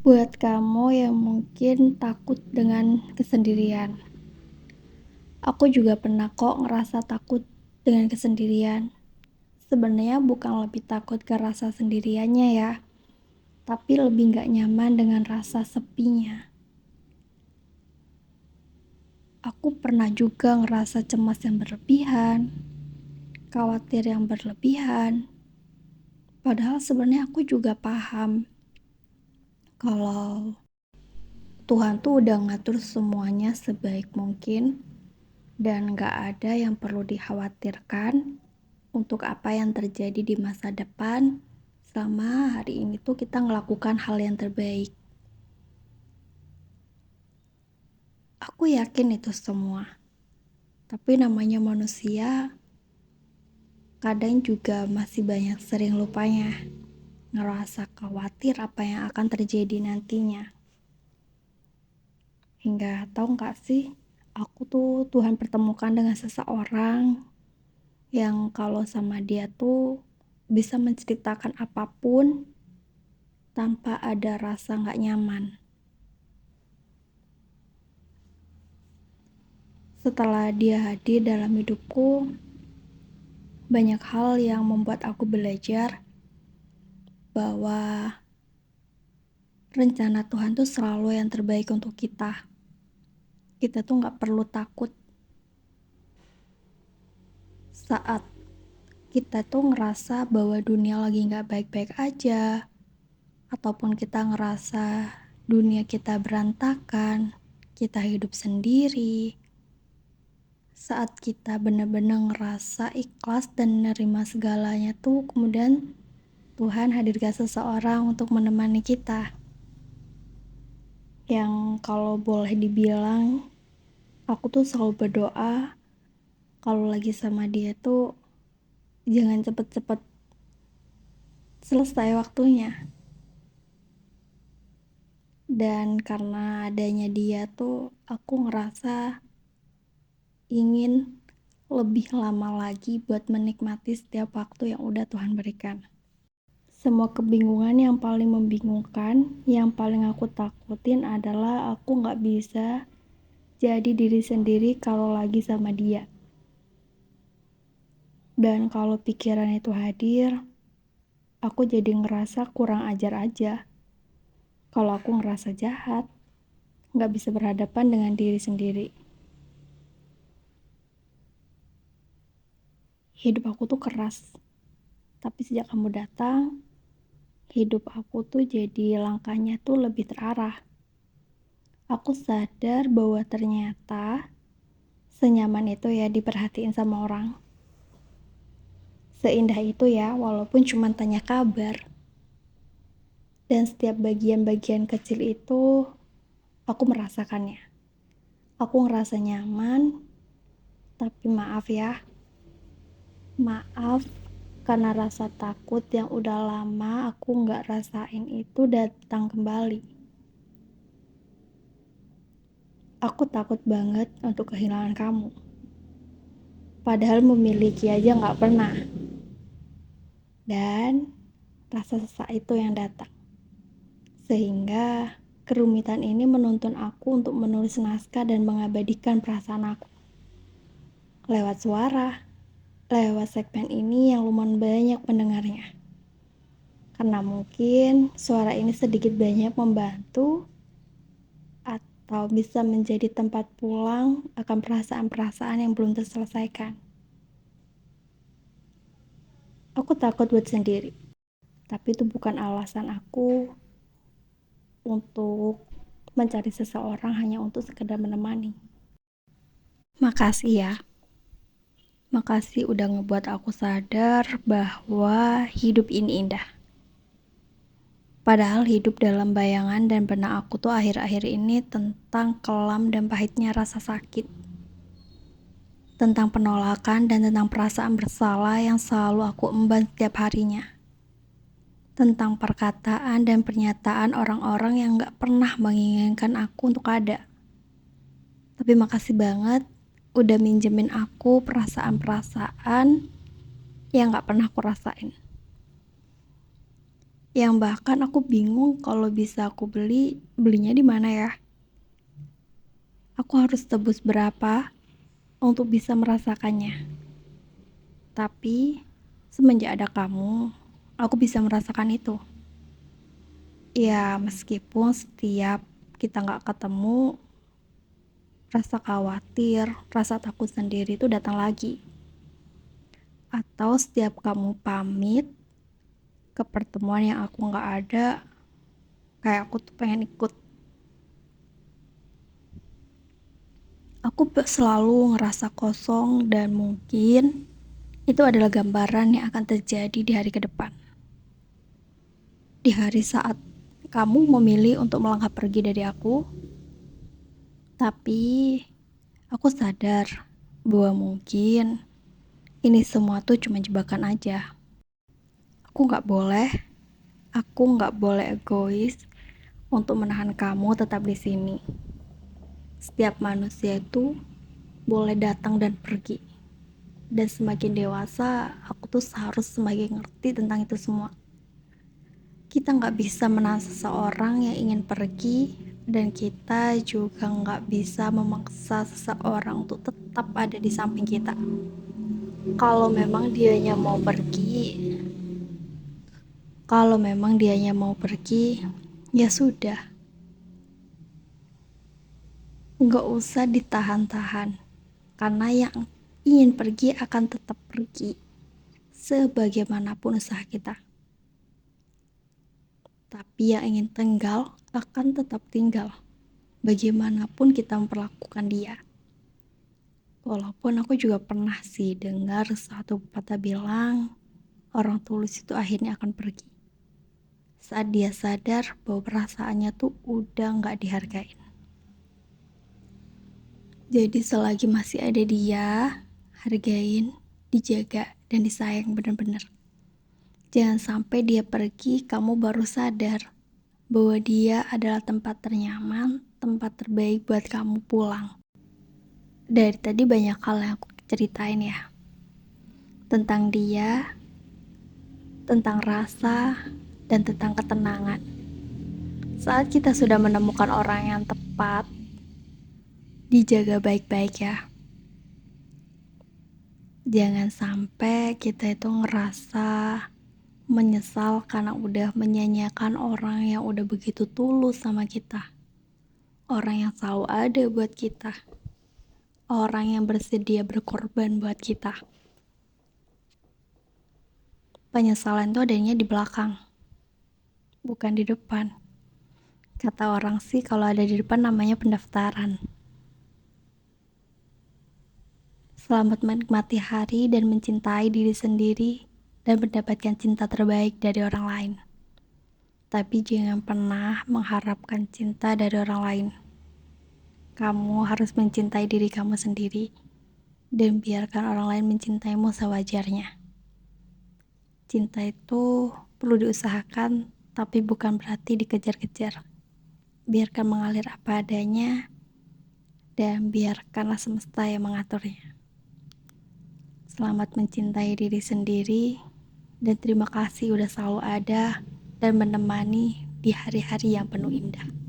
Buat kamu yang mungkin takut dengan kesendirian, aku juga pernah kok ngerasa takut dengan kesendirian. Sebenarnya bukan lebih takut ke rasa sendiriannya ya, tapi lebih gak nyaman dengan rasa sepinya. Aku pernah juga ngerasa cemas yang berlebihan, khawatir yang berlebihan. Padahal sebenarnya aku juga paham kalau Tuhan tuh udah ngatur semuanya sebaik mungkin dan gak ada yang perlu dikhawatirkan untuk apa yang terjadi di masa depan selama hari ini tuh kita ngelakukan hal yang terbaik. Aku yakin itu semua, tapi namanya manusia kadang juga masih banyak sering lupanya, ngerasa khawatir apa yang akan terjadi nantinya. Hingga tahu gak sih, aku tuh Tuhan pertemukan dengan seseorang yang kalau sama dia tuh bisa menceritakan apapun tanpa ada rasa gak nyaman. Setelah dia hadir dalam hidupku, banyak hal yang membuat aku belajar bahwa rencana Tuhan tuh selalu yang terbaik untuk kita. Kita tuh gak perlu takut saat kita tuh ngerasa bahwa dunia lagi gak baik-baik aja, ataupun kita ngerasa dunia kita berantakan, kita hidup sendiri. Saat kita benar-benar ngerasa ikhlas dan menerima segalanya tuh, kemudian Tuhan hadirkan seseorang untuk menemani kita. Yang kalau boleh dibilang, aku tuh selalu berdoa kalau lagi sama dia tuh jangan cepet-cepet selesai waktunya. Dan karena adanya dia tuh aku ngerasa ingin lebih lama lagi buat menikmati setiap waktu yang udah Tuhan berikan. Semua kebingungan yang paling membingungkan, yang paling aku takutin adalah aku gak bisa jadi diri sendiri kalau lagi sama dia. Dan kalau pikiran itu hadir, aku jadi ngerasa kurang ajar aja. Kalau aku ngerasa jahat, gak bisa berhadapan dengan diri sendiri. Hidup aku tuh keras, tapi sejak kamu datang, hidup aku tuh jadi langkahnya tuh lebih terarah. Aku sadar bahwa ternyata senyaman itu ya diperhatiin sama orang. Seindah itu ya, walaupun cuma tanya kabar. Dan setiap bagian-bagian kecil itu aku merasakannya. Aku ngerasa nyaman, tapi maaf ya. Maaf karena rasa takut yang udah lama aku gak rasain itu datang kembali. Aku takut banget untuk kehilangan kamu. Padahal memiliki aja gak pernah. Dan rasa sesak itu yang datang. Sehingga kerumitan ini menuntun aku untuk menulis naskah dan mengabadikan perasaan aku. Lewat suara, lewat segmen ini yang lumayan banyak pendengarnya. Karena mungkin suara ini sedikit banyak membantu atau bisa menjadi tempat pulang akan perasaan-perasaan yang belum terselesaikan. Aku takut buat sendiri, tapi itu bukan alasan aku untuk mencari seseorang hanya untuk sekedar menemani. Makasih ya. Makasih udah ngebuat aku sadar bahwa hidup ini indah. Padahal hidup dalam bayangan dan benak aku tuh akhir-akhir ini tentang kelam dan pahitnya rasa sakit. Tentang penolakan dan tentang perasaan bersalah yang selalu aku emban setiap harinya. Tentang perkataan dan pernyataan orang-orang yang gak pernah menginginkan aku untuk ada. Tapi makasih banget udah minjemin aku perasaan-perasaan yang gak pernah aku rasain. Yang bahkan aku bingung kalau bisa aku belinya di mana ya? Aku harus tebus berapa untuk bisa merasakannya. Tapi semenjak ada kamu, aku bisa merasakan itu. Ya, meskipun setiap kita nggak ketemu, rasa khawatir, rasa takut sendiri itu datang lagi. Atau setiap kamu pamit ke pertemuan yang aku nggak ada, kayak aku tuh pengen ikut. Aku selalu ngerasa kosong dan mungkin itu adalah gambaran yang akan terjadi di hari ke depan. Di hari saat kamu memilih untuk melangkah pergi dari aku, tapi aku sadar bahwa mungkin ini semua tuh cuma jebakan aja. Aku nggak boleh, aku nggak boleh egois untuk menahan kamu tetap di sini. Setiap manusia itu boleh datang dan pergi. Dan semakin dewasa, aku tuh harus semakin ngerti tentang itu semua. Kita nggak bisa menahan seseorang yang ingin pergi, dan kita juga nggak bisa memaksa seseorang untuk tetap ada di samping kita. Kalau memang dianya mau pergi, kalau memang dianya mau pergi, ya sudah. Nggak usah ditahan-tahan, karena yang ingin pergi akan tetap pergi, sebagaimanapun usaha kita. Tapi yang ingin tinggal akan tetap tinggal, bagaimanapun kita memperlakukan dia. Walaupun aku juga pernah sih dengar satu pepatah bilang, orang tulus itu akhirnya akan pergi. Saat dia sadar bahwa perasaannya tuh udah nggak dihargain. Jadi selagi masih ada dia, hargain, dijaga, dan disayang benar-benar. Jangan sampai dia pergi, kamu baru sadar bahwa dia adalah tempat ternyaman, tempat terbaik buat kamu pulang. Dari tadi banyak hal yang aku ceritain ya. Tentang dia, tentang rasa, dan tentang ketenangan. Saat kita sudah menemukan orang yang tepat, dijaga baik-baik ya. Jangan sampai kita itu ngerasa menyesal karena udah menyanyiakan orang yang udah begitu tulus sama kita. Orang yang selalu ada buat kita. Orang yang bersedia berkorban buat kita. Penyesalan itu adanya di belakang, bukan di depan. Kata orang sih kalau ada di depan namanya pendaftaran. Selamat menikmati hari dan mencintai diri sendiri dan mendapatkan cinta terbaik dari orang lain. Tapi jangan pernah mengharapkan cinta dari orang lain. Kamu harus mencintai diri kamu sendiri dan biarkan orang lain mencintaimu sewajarnya. Cinta itu perlu diusahakan, tapi bukan berarti dikejar-kejar. Biarkan mengalir apa adanya dan biarkanlah semesta yang mengaturnya. Selamat mencintai diri sendiri dan terima kasih udah selalu ada dan menemani di hari-hari yang penuh indah.